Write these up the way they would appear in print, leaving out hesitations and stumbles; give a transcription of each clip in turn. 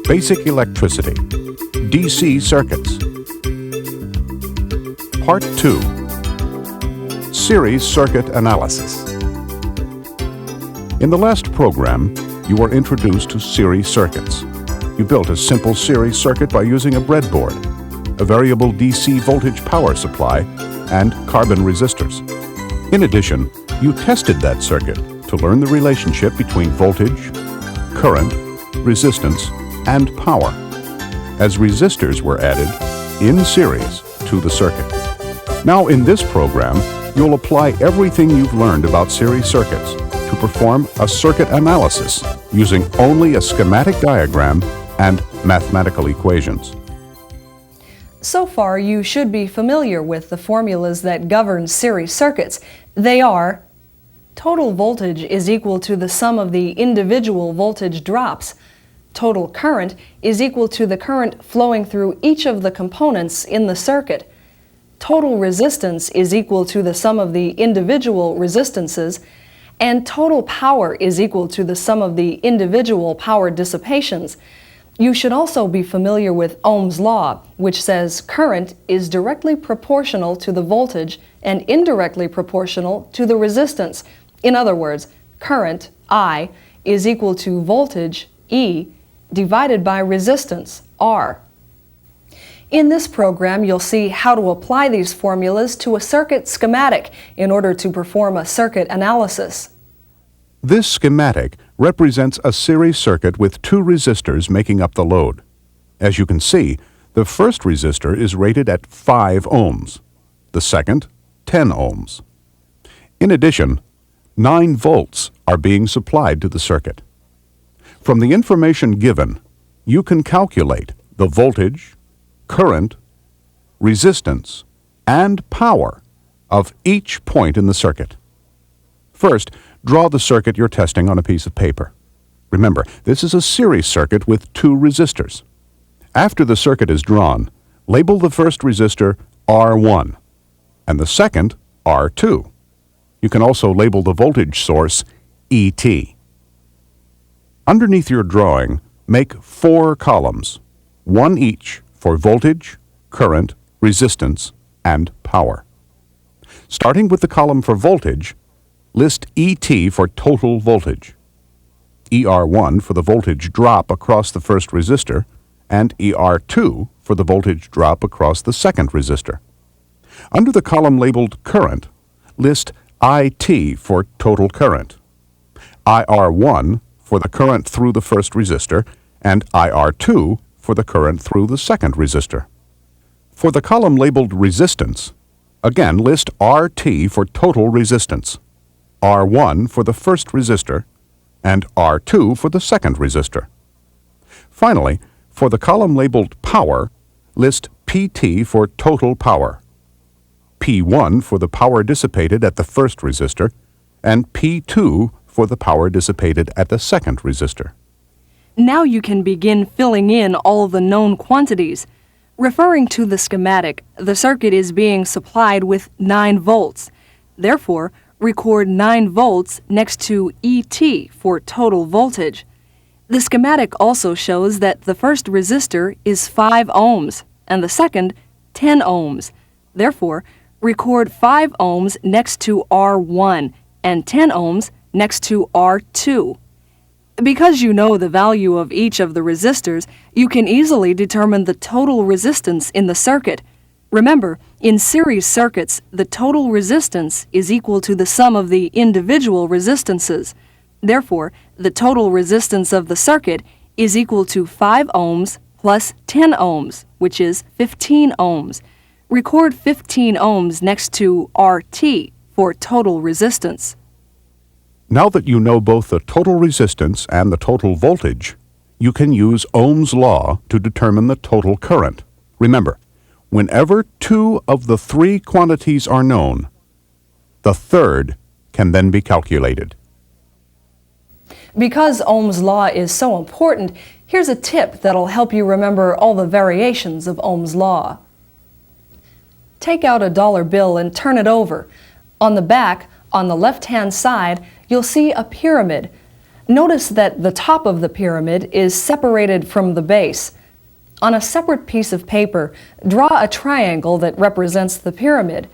Basic Electricity, DC Circuits. Part 2, Series Circuit Analysis. In the last program, you were introduced to series circuits. You built a simple series circuit by using a breadboard, a variable DC voltage power supply, and carbon resistors. In addition, you tested that circuit to learn the relationship between voltage, current, resistance, and power, as resistors were added in series to the circuit. Now in this program, you'll apply everything you've learned about series circuits to perform a circuit analysis using only a schematic diagram and mathematical equations. So far, you should be familiar with the formulas that govern series circuits. They are: total voltage is equal to the sum of the individual voltage drops. Total current is equal to the current flowing through each of the components in the circuit. Total resistance is equal to the sum of the individual resistances. And total power is equal to the sum of the individual power dissipations. You should also be familiar with Ohm's law, which says current is directly proportional to the voltage and indirectly proportional to the resistance. In other words, current, I, is equal to voltage, E, divided by resistance, R. In this program, you'll see how to apply these formulas to a circuit schematic in order to perform a circuit analysis. This schematic represents a series circuit with two resistors making up the load. As you can see, the first resistor is rated at 5 ohms, the second 10 ohms. In addition, 9 volts are being supplied to the circuit. From the information given, you can calculate the voltage, current, resistance, and power of each point in the circuit. First, draw the circuit you're testing on a piece of paper. Remember, this is a series circuit with 2 resistors. After the circuit is drawn, label the first resistor R1 and the second R2. You can also label the voltage source ET. Underneath your drawing, make 4 columns, one each for voltage, current, resistance, and power. Starting with the column for voltage, list ET for total voltage, ER1 for the voltage drop across the first resistor, and ER2 for the voltage drop across the second resistor. Under the column labeled current, list IT for total current, IR1 for the current through the first resistor, and IR2 for the current through the second resistor. For the column labeled resistance, again list RT for total resistance, R1 for the first resistor, and R2 for the second resistor. Finally, for the column labeled power, list PT for total power, P1 for the power dissipated at the first resistor, and P2 for the power dissipated at the second resistor. Now you can begin filling in all the known quantities. Referring to the schematic, the circuit is being supplied with 9 volts. Therefore, record 9 volts next to ET for total voltage. The schematic also shows that the first resistor is 5 ohms and the second 10 ohms. Therefore, record 5 ohms next to R1 and 10 ohms next to R2. Because you know the value of each of the resistors, you can easily determine the total resistance in the circuit. Remember, in series circuits, the total resistance is equal to the sum of the individual resistances. Therefore, the total resistance of the circuit is equal to 5 ohms plus 10 ohms, which is 15 ohms. Record 15 ohms next to RT for total resistance. Now that you know both the total resistance and the total voltage, you can use Ohm's law to determine the total current. Remember, whenever 2 of the 3 quantities are known, the third can then be calculated. Because Ohm's law is so important, here's a tip that'll help you remember all the variations of Ohm's law. Take out a dollar bill and turn it over. On the back, on the left-hand side, you'll see a pyramid. Notice that the top of the pyramid is separated from the base. On a separate piece of paper, draw a triangle that represents the pyramid.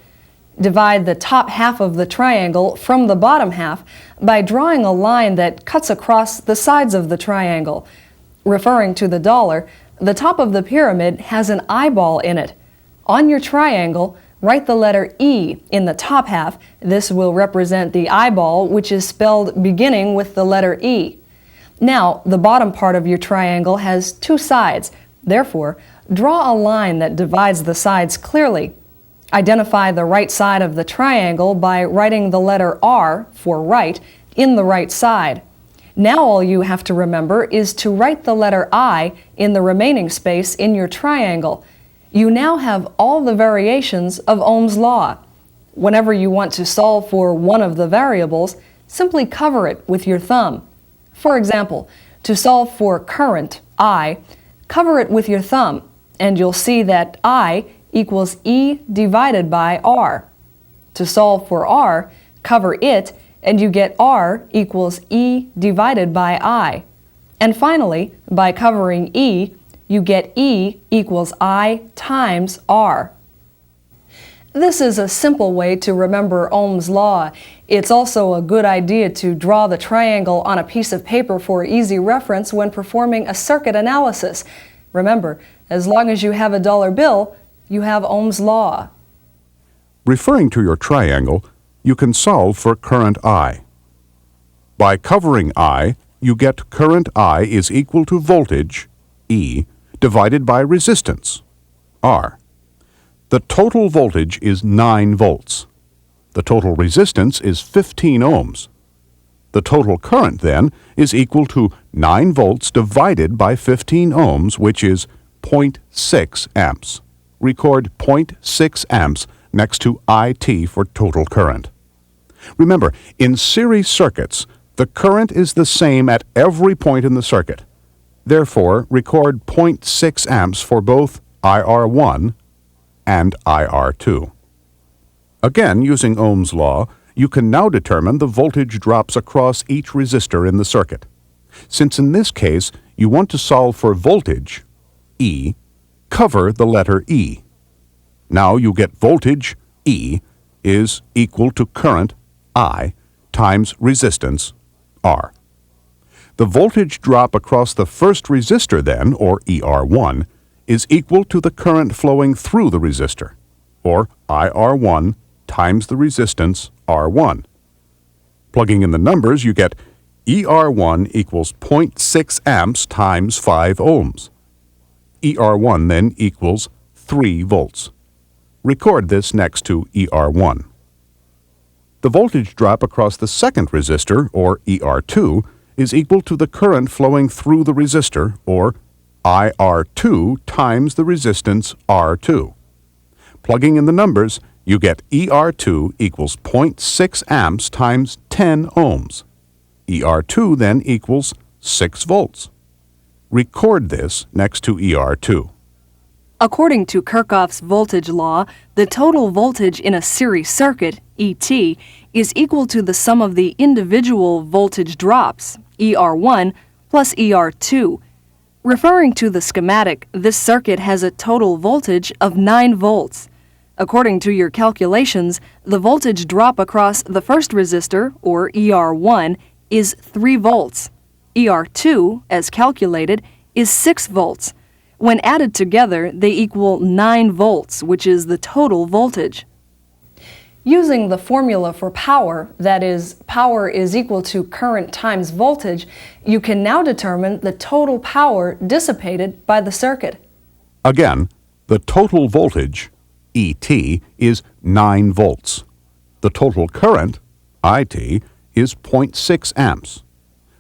Divide the top half of the triangle from the bottom half by drawing a line that cuts across the sides of the triangle. Referring to the dollar, the top of the pyramid has an eyeball in it. On your triangle, write the letter E in the top half. This will represent the eyeball, which is spelled beginning with the letter E. Now, the bottom part of your triangle has two sides. Therefore, draw a line that divides the sides clearly. Identify the right side of the triangle by writing the letter R for right in the right side. Now all you have to remember is to write the letter I in the remaining space in your triangle. You now have all the variations of Ohm's law. Whenever you want to solve for one of the variables, simply cover it with your thumb. For example, to solve for current, I, cover it with your thumb, and you'll see that I equals E divided by R. To solve for R, cover it, and you get R equals E divided by I. And finally, by covering E, you get E equals I times R. This is a simple way to remember Ohm's law. It's also a good idea to draw the triangle on a piece of paper for easy reference when performing a circuit analysis. Remember, as long as you have a dollar bill, you have Ohm's law. Referring to your triangle, you can solve for current I. By covering I, you get current I is equal to voltage, E, divided by resistance, R. The total voltage is 9 volts. The total resistance is 15 ohms. The total current, then, is equal to 9 volts divided by 15 ohms, which is 0.6 amps. Record 0.6 amps next to IT for total current. Remember, in series circuits, the current is the same at every point in the circuit. Therefore, record 0.6 amps for both IR1 and IR2. Again, using Ohm's law, you can now determine the voltage drops across each resistor in the circuit. Since in this case you want to solve for voltage, E, cover the letter E. Now you get voltage, E, is equal to current, I, times resistance, R. The voltage drop across the first resistor then, or ER1, is equal to the current flowing through the resistor, or IR1 times the resistance, R1. Plugging in the numbers, you get ER1 equals 0.6 amps times 5 ohms. ER1 then equals 3 volts. Record this next to ER1. The voltage drop across the second resistor, or ER2, is equal to the current flowing through the resistor, or IR2 times the resistance, R2. Plugging in the numbers, you get ER2 equals 0.6 amps times 10 ohms. ER2 then equals 6 volts. Record this next to ER2. According to Kirchhoff's voltage law, the total voltage in a series circuit, ET, is equal to the sum of the individual voltage drops, ER1 plus ER2. Referring to the schematic, this circuit has a total voltage of 9 volts. According to your calculations, the voltage drop across the first resistor, or ER1, is 3 volts. ER2, as calculated, is 6 volts. When added together, they equal 9 volts, which is the total voltage. Using the formula for power, that is, power is equal to current times voltage, you can now determine the total power dissipated by the circuit. Again, the total voltage, ET, is 9 volts. The total current, IT, is 0.6 amps.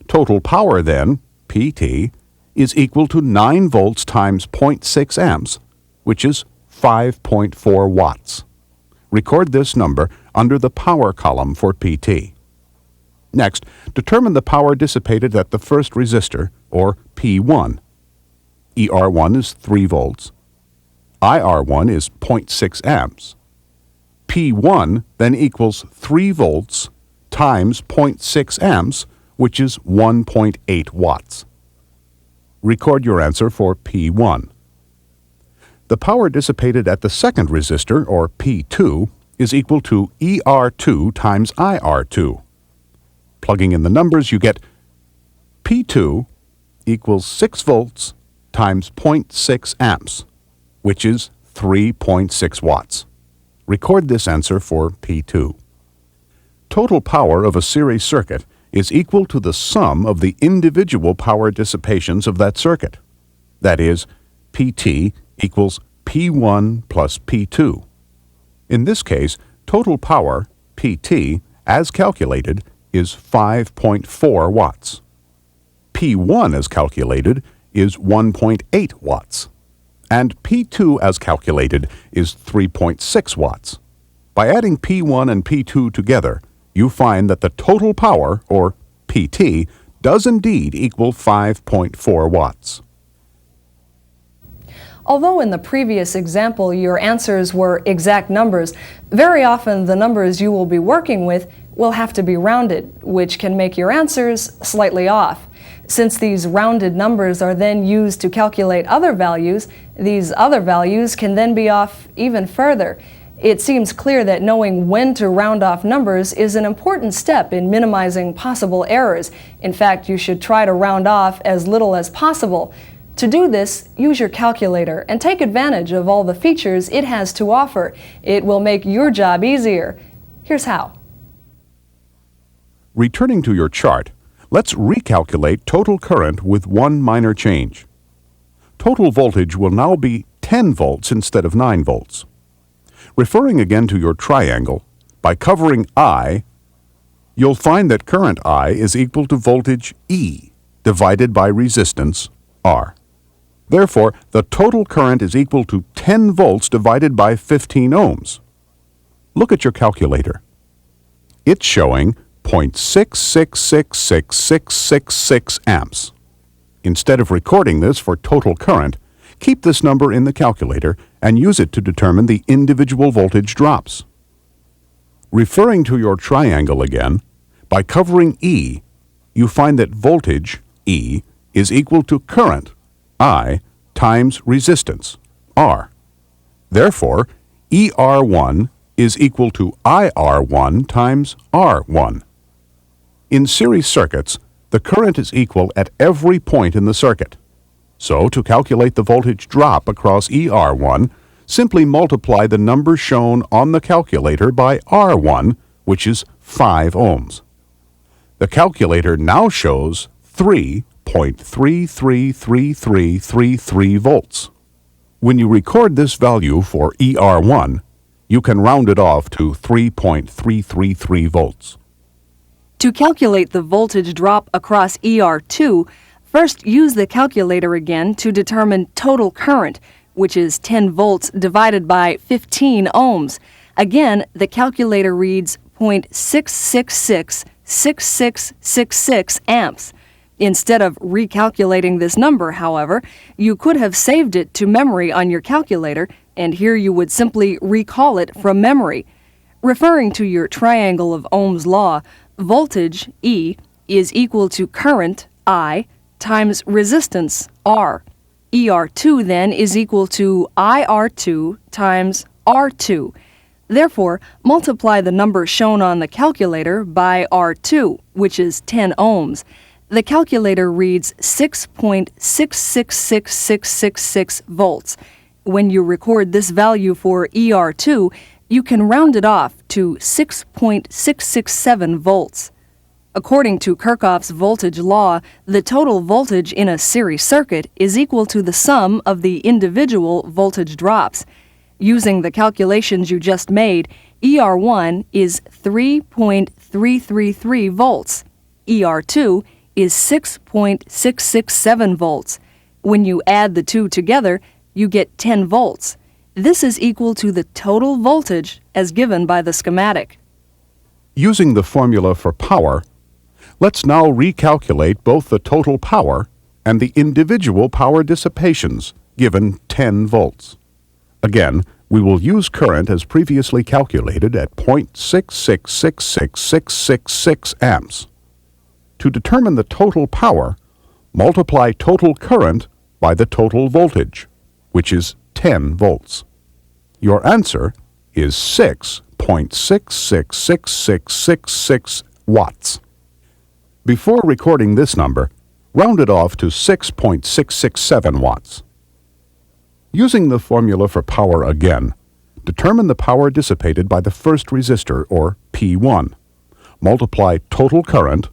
Total power, then, PT, is equal to 9 volts times 0.6 amps, which is 5.4 watts. Record this number under the power column for PT. Next, determine the power dissipated at the first resistor, or P1. ER1 is 3 volts. IR1 is 0.6 amps. P1 then equals 3 volts times 0.6 amps, which is 1.8 watts. Record your answer for P1. The power dissipated at the second resistor, or P2, is equal to ER2 times IR2. Plugging in the numbers, you get P2 equals 6 volts times 0.6 amps, which is 3.6 watts. Record this answer for P2. Total power of a series circuit is equal to the sum of the individual power dissipations of that circuit. That is, PT equals P1 plus P2. In this case, total power, PT, as calculated, is 5.4 watts. P1 as calculated is 1.8 watts. And P2 as calculated is 3.6 watts. By adding P1 and P2 together, you find that the total power, or PT, does indeed equal 5.4 watts. Although in the previous example your answers were exact numbers, very often the numbers you will be working with will have to be rounded, which can make your answers slightly off. Since these rounded numbers are then used to calculate other values, these other values can then be off even further. It seems clear that knowing when to round off numbers is an important step in minimizing possible errors. In fact, you should try to round off as little as possible. To do this, use your calculator and take advantage of all the features it has to offer. It will make your job easier. Here's how. Returning to your chart, let's recalculate total current with one minor change. Total voltage will now be 10 volts instead of 9 volts. Referring again to your triangle, by covering I, you'll find that current I is equal to voltage E divided by resistance R. Therefore, the total current is equal to 10 volts divided by 15 ohms. Look at your calculator. It's showing 0.6666666 amps. Instead of recording this for total current, keep this number in the calculator and use it to determine the individual voltage drops. Referring to your triangle again, by covering E, you find that voltage, E, is equal to current, I, times resistance, R. Therefore, ER1 is equal to IR1 times R1. In series circuits, the current is equal at every point in the circuit. So, to calculate the voltage drop across ER1, simply multiply the number shown on the calculator by R1, which is 5 ohms. The calculator now shows 3.333333 volts. When you record this value for ER1, you can round it off to 3.333 volts. To calculate the voltage drop across ER2, first use the calculator again to determine total current, which is 10 volts divided by 15 ohms. Again, the calculator reads 0.6666666 amps. Instead of recalculating this number, however, you could have saved it to memory on your calculator, and here you would simply recall it from memory. Referring to your triangle of Ohm's law, voltage, E, is equal to current, I, times resistance, R. ER2 then is equal to IR2 times R2. Therefore, multiply the number shown on the calculator by R2, which is 10 ohms. The calculator reads 6.666666 volts. When you record this value for ER2, you can round it off to 6.667 volts. According to Kirchhoff's voltage law, the total voltage in a series circuit is equal to the sum of the individual voltage drops. Using the calculations you just made, ER1 is 3.333 volts. ER2 is 6.667 volts. When you add the two together, you get 10 volts. This is equal to the total voltage as given by the schematic. Using the formula for power, let's now recalculate both the total power and the individual power dissipations, given 10 volts. Again, we will use current as previously calculated at 0.6666666 amps. To determine the total power, multiply total current by the total voltage, which is 10 volts. Your answer is 6.666666 watts. Before recording this number, round it off to 6.667 watts. Using the formula for power again, determine the power dissipated by the first resistor, or P1. Multiply total current,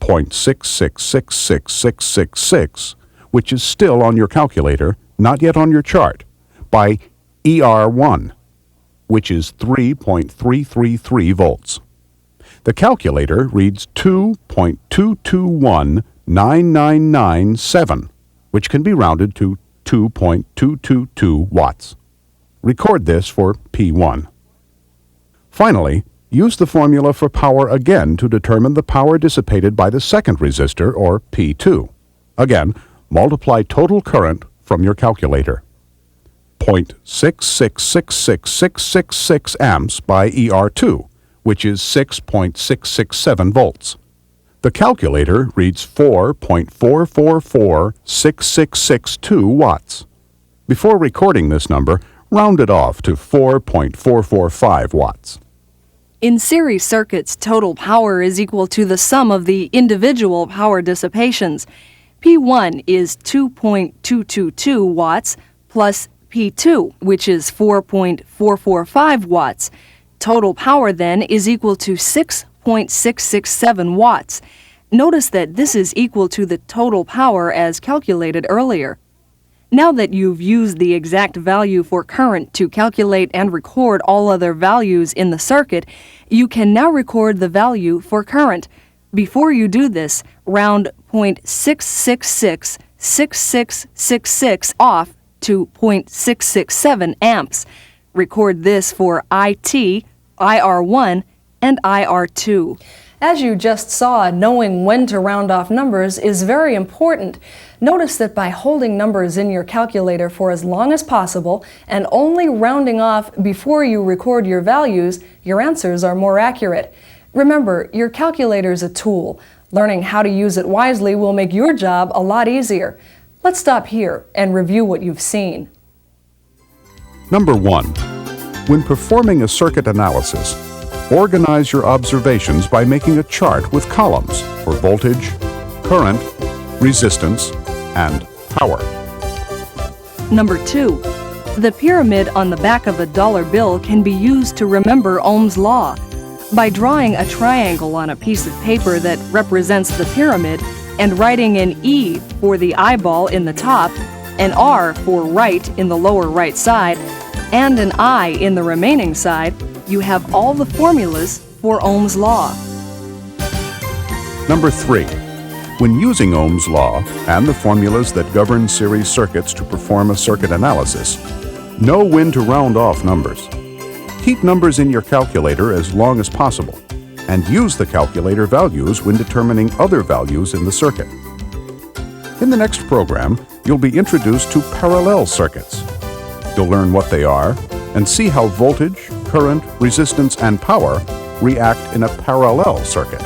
0.6666666, which is still on your calculator, not yet on your chart, by ER1, which is 3.333 volts. The calculator reads 2.221999.7, which can be rounded to 2.222 watts. Record this for P1. Finally, use the formula for power again to determine the power dissipated by the second resistor, or P2. Again, multiply total current from your calculator. 0.6666666 amps by ER2, which is 6.667 volts. The calculator reads 4.4446662 watts. Before recording this number, round it off to 4.445 watts. In series circuits, total power is equal to the sum of the individual power dissipations. P1 is 2.222 watts plus P2, which is 4.445 watts. Total power then is equal to 6.667 watts. Notice that this is equal to the total power as calculated earlier. Now that you've used the exact value for current to calculate and record all other values in the circuit, you can now record the value for current. Before you do this, round 0.6666666 off to 0.667 amps. Record this for IT, IR1, and IR2. As you just saw, knowing when to round off numbers is very important. Notice that by holding numbers in your calculator for as long as possible and only rounding off before you record your values, your answers are more accurate. Remember, your calculator is a tool. Learning how to use it wisely will make your job a lot easier. Let's stop here and review what you've seen. Number 1. When performing a circuit analysis, organize your observations by making a chart with columns for voltage, current, resistance, and power. Number 2. The pyramid on the back of a dollar bill can be used to remember Ohm's law. By drawing a triangle on a piece of paper that represents the pyramid and writing an E for the eyeball in the top, an R for right in the lower right side, and an I in the remaining side, you have all the formulas for Ohm's law. Number 3. When using Ohm's law and the formulas that govern series circuits to perform a circuit analysis, know when to round off numbers. Keep numbers in your calculator as long as possible, and use the calculator values when determining other values in the circuit. In the next program, you'll be introduced to parallel circuits. You'll learn what they are and see how voltage, current, resistance, and power react in a parallel circuit.